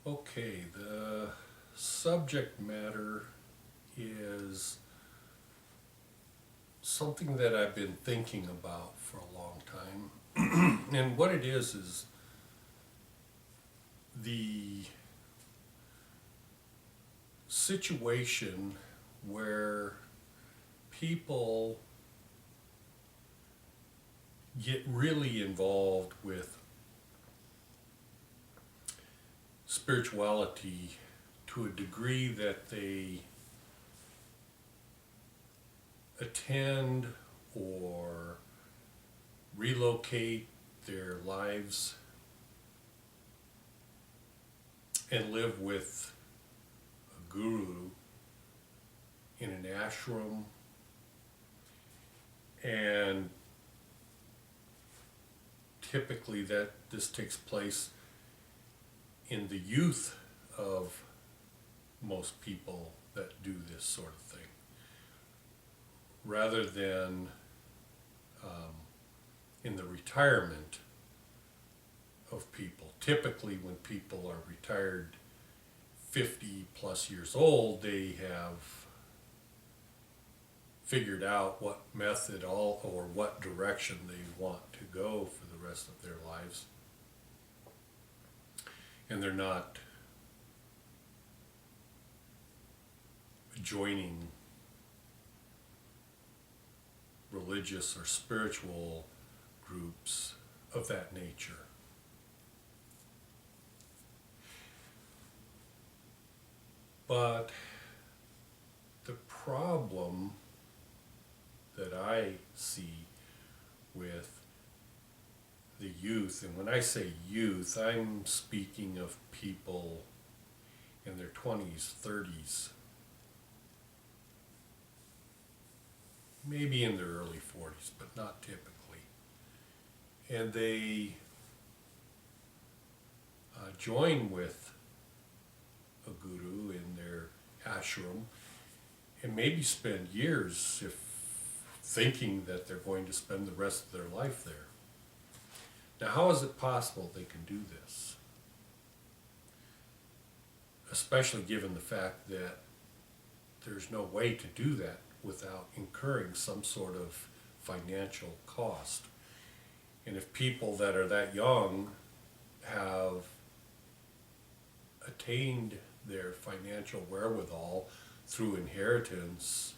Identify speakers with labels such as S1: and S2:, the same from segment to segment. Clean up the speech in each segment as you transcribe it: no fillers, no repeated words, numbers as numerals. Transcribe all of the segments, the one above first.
S1: Okay, the subject matter is something that I've been thinking about for a long time. And what it is the situation where people get really involved with spirituality to a degree that they attend or relocate their lives and live with a guru in an ashram, and typically that this takes place in the youth of most people that do this sort of thing, rather than in the retirement of people. Typically, when people are retired 50 plus years old, they have figured out what method or what direction they want to go for the rest of their lives. And they're not joining religious or spiritual groups of that nature. But the problem that I see with the youth, and when I say youth, I'm speaking of people in their 20s, 30s, maybe in their early 40s, but not typically. And they join with a guru in their ashram and maybe spend years if thinking that they're going to spend the rest of their life there. Now, how is it possible they can do this? Especially given the fact that there's no way to do that without incurring some sort of financial cost. And if people that are that young have attained their financial wherewithal through inheritance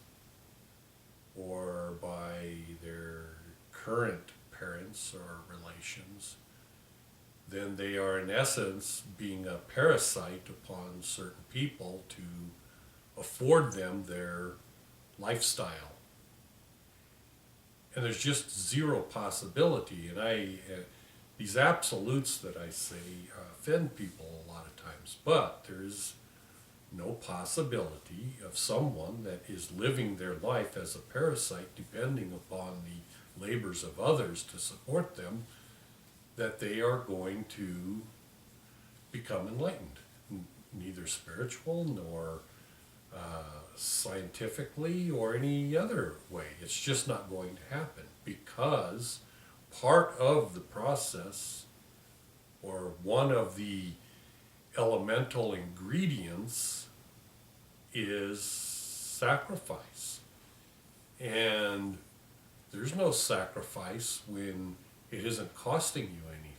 S1: or by their current parents or relations, then they are in essence being a parasite upon certain people to afford them their lifestyle. And there's just zero possibility. And these absolutes that I say offend people a lot of times, but there's no possibility of someone that is living their life as a parasite, depending upon the labors of others to support them, that they are going to become enlightened, neither spiritual nor scientifically or any other way. It's just not going to happen, because part of the process, or one of the elemental ingredients, is sacrifice. And there's no sacrifice when it isn't costing you anything.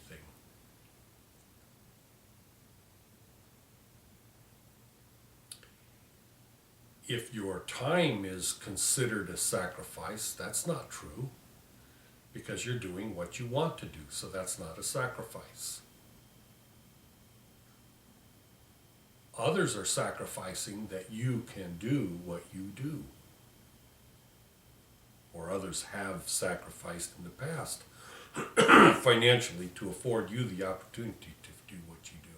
S1: If your time is considered a sacrifice, that's not true, because you're doing what you want to do, so that's not a sacrifice. Others are sacrificing that you can do what you do, or others have sacrificed in the past financially to afford you the opportunity to do what you do.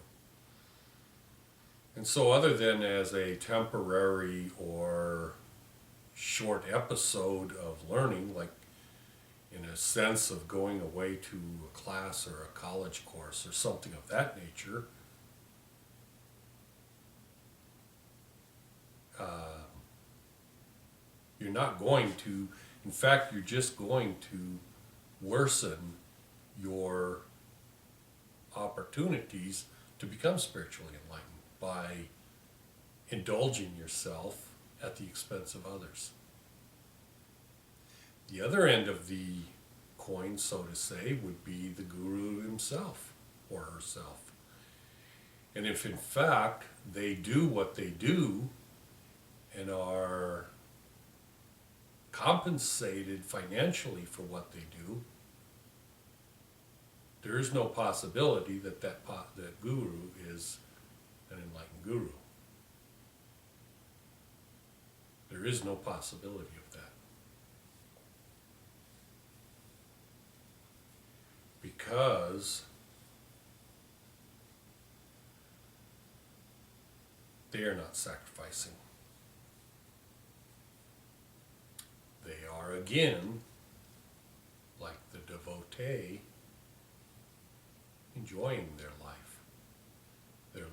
S1: And so, other than as a temporary or short episode of learning, like in a sense of going away to a class or a college course or something of that nature, you're not going to, in fact, you're just going to worsen your opportunities to become spiritually enlightened by indulging yourself at the expense of others. The other end of the coin, so to say, would be the guru himself or herself. And if in fact they do what they do and are compensated financially for what they do, there is no possibility that that guru is an enlightened guru. There is no possibility of that. Because they are not sacrificing. They are again, like the devotee, enjoying their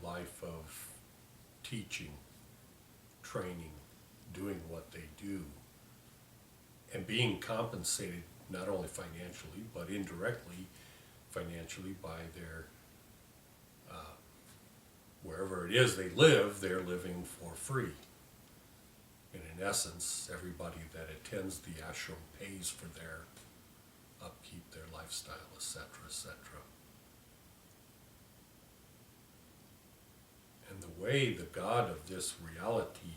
S1: life of teaching, training, doing what they do, and being compensated not only financially, but indirectly financially by their, wherever it is they live, they're living for free. And in essence, everybody that attends the ashram pays for their upkeep, their lifestyle, etc., etc. And the way the God of this reality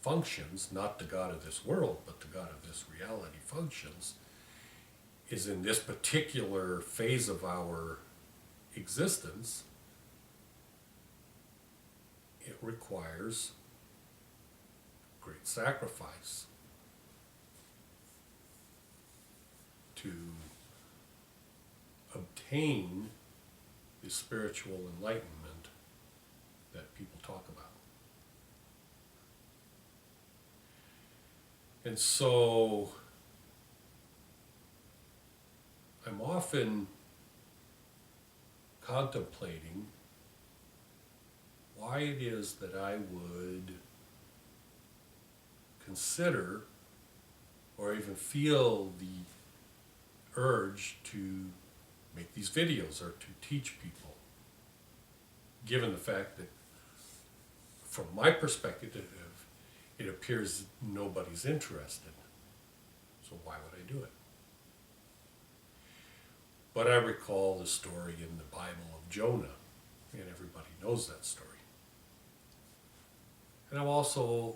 S1: functions, not the God of this world, but the God of this reality functions, is in this particular phase of our existence, it requires great sacrifice to obtain the spiritual enlightenment that people talk about. And so I'm often contemplating why it is that I would consider or even feel the urge to make these videos or to teach people, given the fact that from my perspective it appears nobody's interested. So why would I do it? But I recall the story in the Bible of Jonah, and everybody knows that story. And I'm also,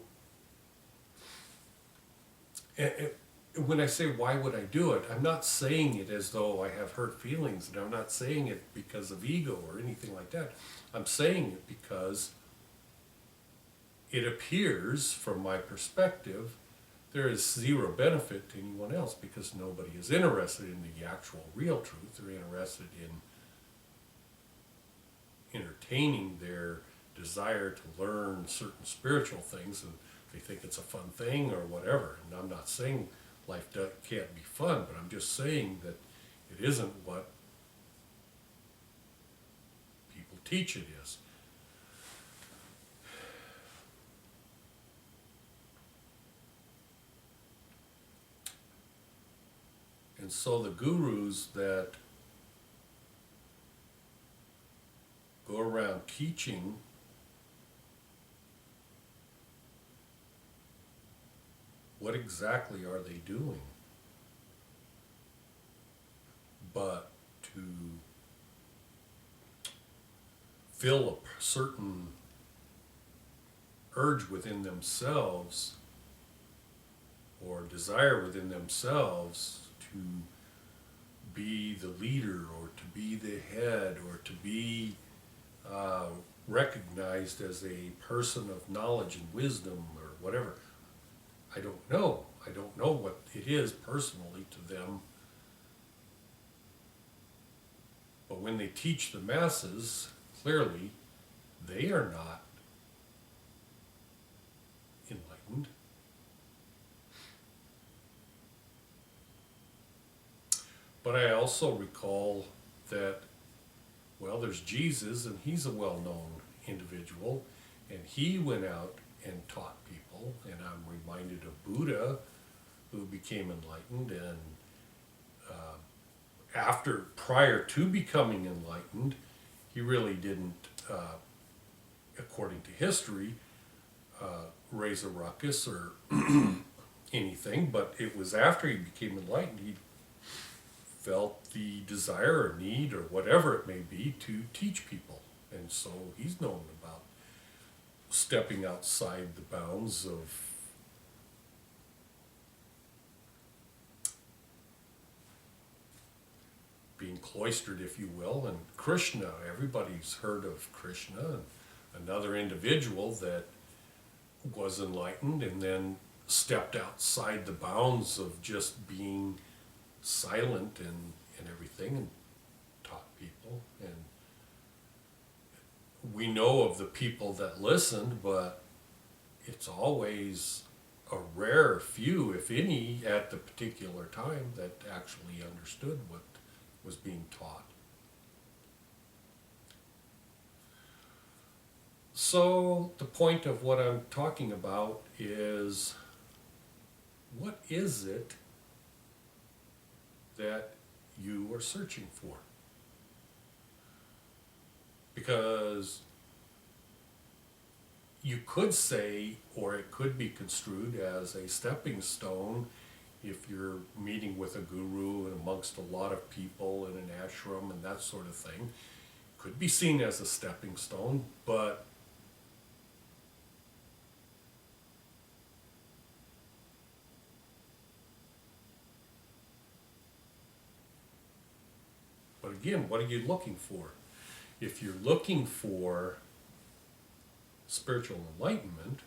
S1: when I say why would I do it, I'm not saying it as though I have hurt feelings, and I'm not saying it because of ego or anything like that. I'm saying it because it appears, from my perspective, there is zero benefit to anyone else because nobody is interested in the actual real truth. They're interested in entertaining their desire to learn certain spiritual things, and they think it's a fun thing or whatever. And I'm not saying life can't be fun, but I'm just saying that it isn't what people teach it is. And so the gurus that go around teaching what exactly are they doing but to fill a certain urge within themselves or desire within themselves to be the leader or to be the head or to be recognized as a person of knowledge and wisdom or whatever. I don't know. I don't know what it is personally to them. But when they teach the masses, clearly they are not enlightened. But I also recall that, well, there's Jesus, and he's a well-known individual, and he went out and taught people, and I'm reminded of Buddha, who became enlightened, and prior to becoming enlightened, he really didn't, according to history, raise a ruckus or anything, but it was after he became enlightened he felt the desire or need or whatever it may be to teach people. And so he's known about stepping outside the bounds of being cloistered, if you will. And Krishna, everybody's heard of Krishna, and another individual that was enlightened and then stepped outside the bounds of just being silent and everything and taught people. And we know of the people that listened, but it's always a rare few, if any, at the particular time that actually understood what was being taught. So the point of what I'm talking about is, what is it that you are searching for? Because you could say, or it could be construed as a stepping stone if you're meeting with a guru and amongst a lot of people in an ashram and that sort of thing. Could be seen as a stepping stone, but again, what are you looking for? If you're looking for spiritual enlightenment,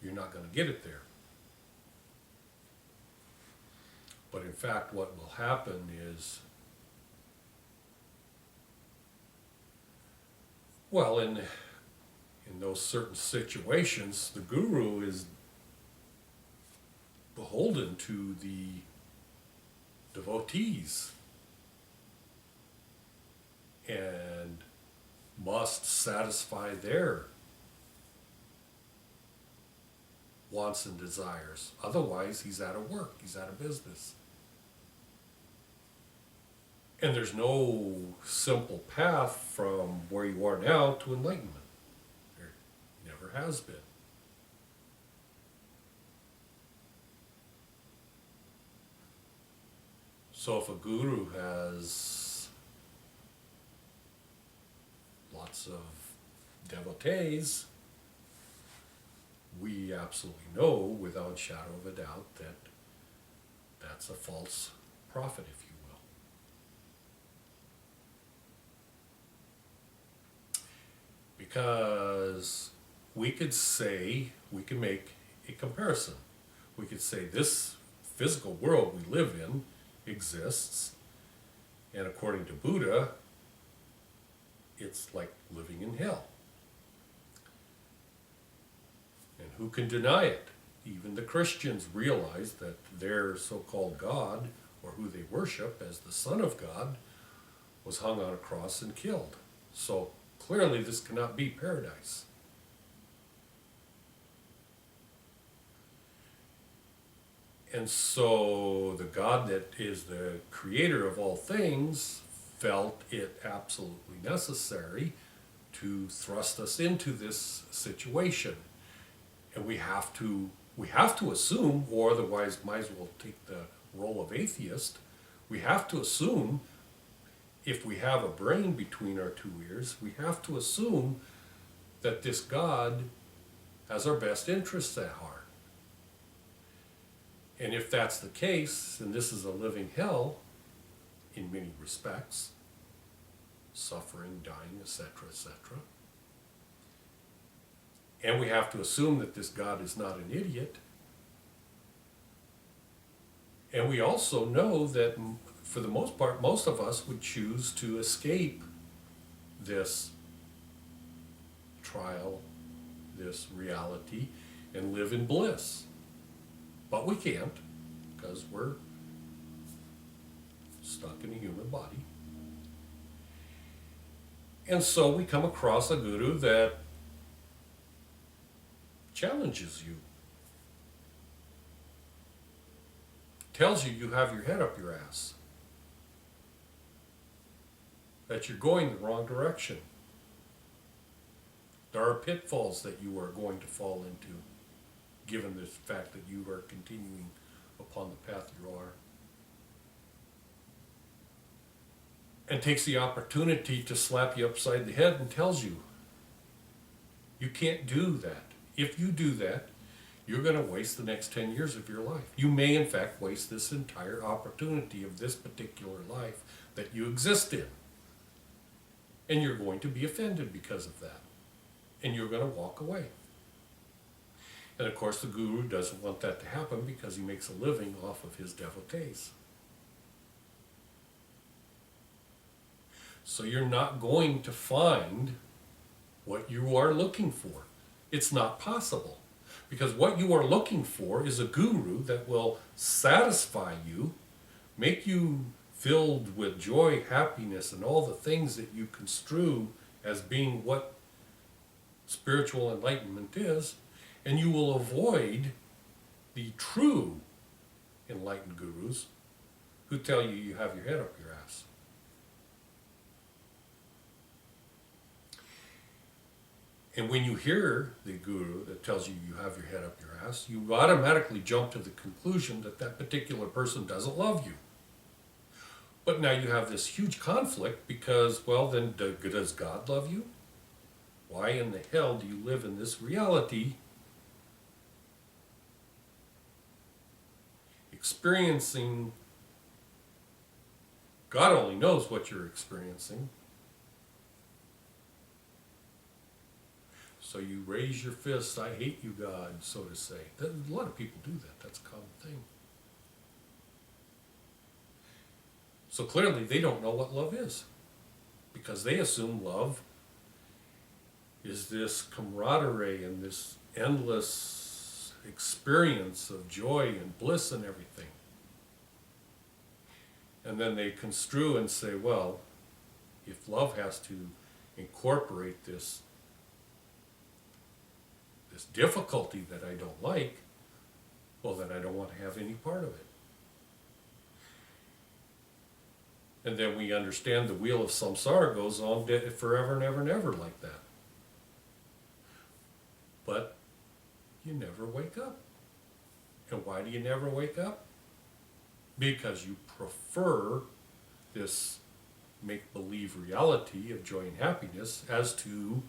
S1: you're not going to get it there. But in fact, what will happen is, well, in those certain situations, the guru is beholden to the devotees and must satisfy their wants and desires. Otherwise, he's out of work, he's out of business. And there's no simple path from where you are now to enlightenment. There never has been. So if a guru has lots of devotees, we absolutely know without a shadow of a doubt that that's a false prophet, if you will. Because we could make a comparison. We could say this physical world we live in exists, and according to Buddha, it's like living in hell. And who can deny it? Even the Christians realize that their so-called God, or who they worship as the Son of God, was hung on a cross and killed. So clearly this cannot be paradise. And so the God that is the creator of all things felt it absolutely necessary to thrust us into this situation. And we have to assume, or otherwise might as well take the role of atheist, we have to assume, if we have a brain between our two ears, we have to assume that this God has our best interests at heart. And if that's the case, and this is a living hell in many respects, suffering, dying, etc., etc., and we have to assume that this God is not an idiot, and we also know that for the most part, most of us would choose to escape this trial, this reality, and live in bliss. But we can't, because we're stuck in a human body. And so we come across a guru that challenges you, tells you you have your head up your ass. that you're going the wrong direction. There are pitfalls that you are going to fall into, given the fact that you are continuing upon the path you are. And takes the opportunity to slap you upside the head and tells you, you can't do that. If you do that, you're going to waste the next 10 years of your life. You may, in fact, waste this entire opportunity of this particular life that you exist in. And you're going to be offended because of that. And you're going to walk away. And of course, the guru doesn't want that to happen because he makes a living off of his devotees. So you're not going to find what you are looking for. It's not possible. Because what you are looking for is a guru that will satisfy you, make you filled with joy, happiness, and all the things that you construe as being what spiritual enlightenment is, and you will avoid the true enlightened gurus who tell you you have your head up your ass. And when you hear the guru that tells you you have your head up your ass, you automatically jump to the conclusion that that particular person doesn't love you. But now you have this huge conflict because, well, then does God love you? Why in the hell do you live in this reality, experiencing, God only knows what you're experiencing. So you raise your fists, I hate you, God, so to say. A lot of people do that. That's a common thing. So clearly they don't know what love is, because they assume love is this camaraderie and this endless experience of joy and bliss and everything. And then they construe and say, well, if love has to incorporate this difficulty that I don't like, well, then I don't want to have any part of it. And then we understand the wheel of samsara goes on forever and ever and ever like that. But you never wake up. And why do you never wake up? Because you prefer this make-believe reality of joy and happiness as to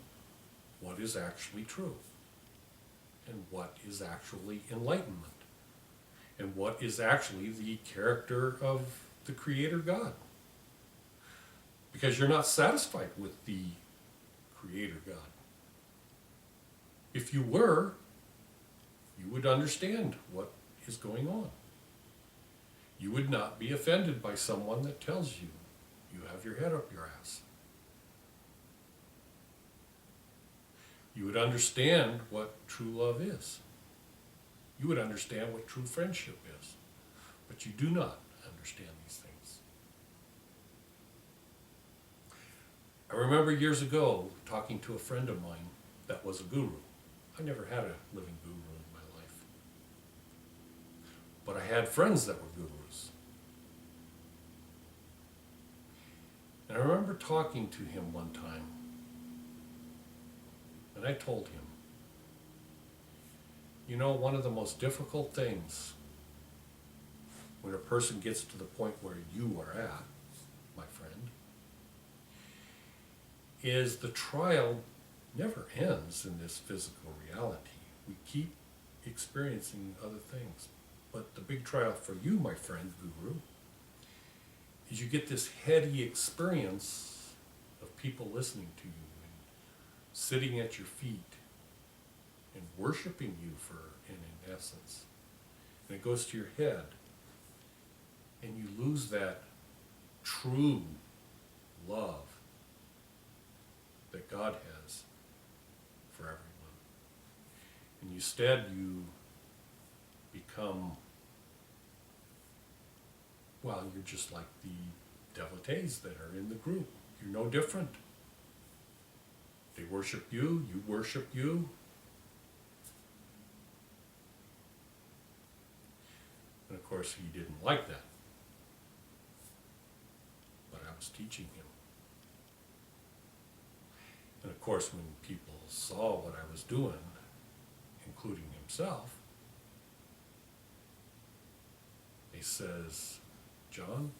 S1: what is actually true, and what is actually enlightenment, and what is actually the character of the Creator God. Because you're not satisfied with the Creator God. If you were, you would understand what is going on. You would not be offended by someone that tells you you have your head up your ass. You would understand what true love is. You would understand what true friendship is. But you do not understand these things. I remember years ago talking to a friend of mine that was a guru. I never had a living guru in my life. But I had friends that were gurus. And I remember talking to him one time. And I told him, you know, one of the most difficult things when a person gets to the point where you are at, my friend, is the trial never ends in this physical reality. We keep experiencing other things. But the big trial for you, my friend, guru, is you get this heady experience of people listening to you and sitting at your feet and worshiping you in essence. And it goes to your head. And you lose that true love that God has for everyone. And instead you become, well, you're just like the devotees that are in the group. You're no different. They worship you, you worship you. And of course he didn't like that. But I was teaching him. And of course, when people saw what I was doing, including himself, he says, "John,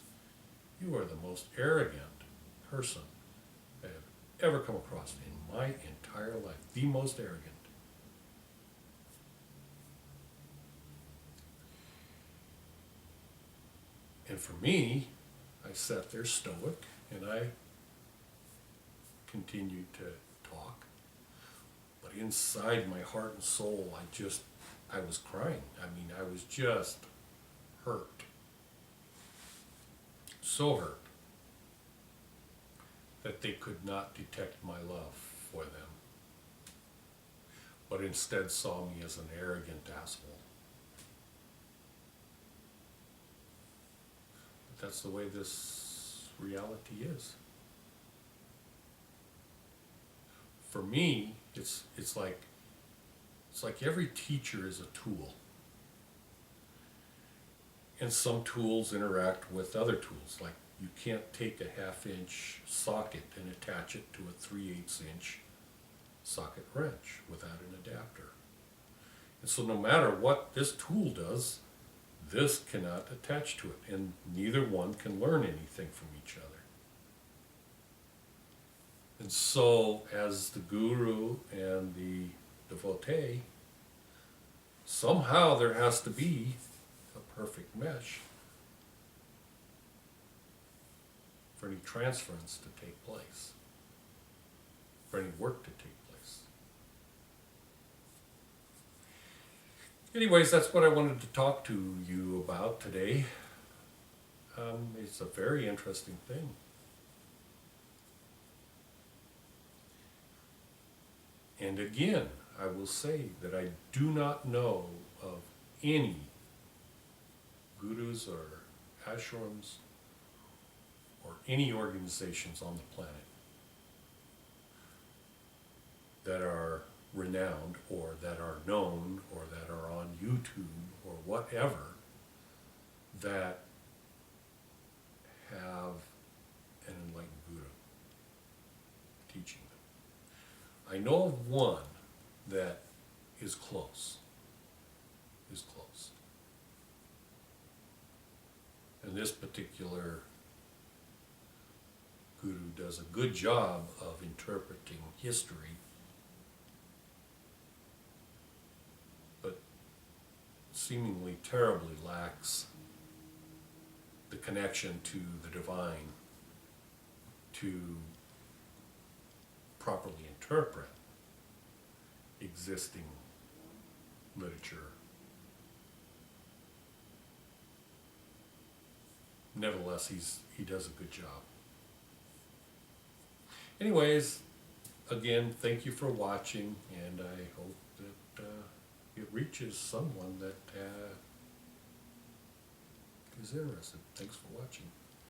S1: you are the most arrogant person I have ever come across in my entire life. The most arrogant." And for me, I sat there stoic and I continued to talk. But inside my heart and soul, I was crying. I mean, I was just hurt. So hurt that they could not detect my love for them, but instead saw me as an arrogant asshole. But that's the way this reality is. For me, it's like every teacher is a tool. And some tools interact with other tools. Like you can't take a 1/2-inch socket and attach it to a 3/8 inch socket wrench without an adapter. And so no matter what this tool does, this cannot attach to it. And neither one can learn anything from each other. And so as the guru and the devotee, somehow there has to be a perfect mesh for any transference to take place, for any work to take place. Anyways, that's what I wanted to talk to you about today. It's a very interesting thing. And again, I will say that I do not know of any gurus or ashrams or any organizations on the planet that are renowned or that are known or that are on YouTube or whatever that have an enlightened guru teaching them. I know of one that is close. And this particular guru does a good job of interpreting history, but seemingly terribly lacks the connection to the divine to properly interpret existing literature. Nevertheless, he does a good job. Anyways, again, thank you for watching, and I hope that it reaches someone that is interested. Thanks for watching.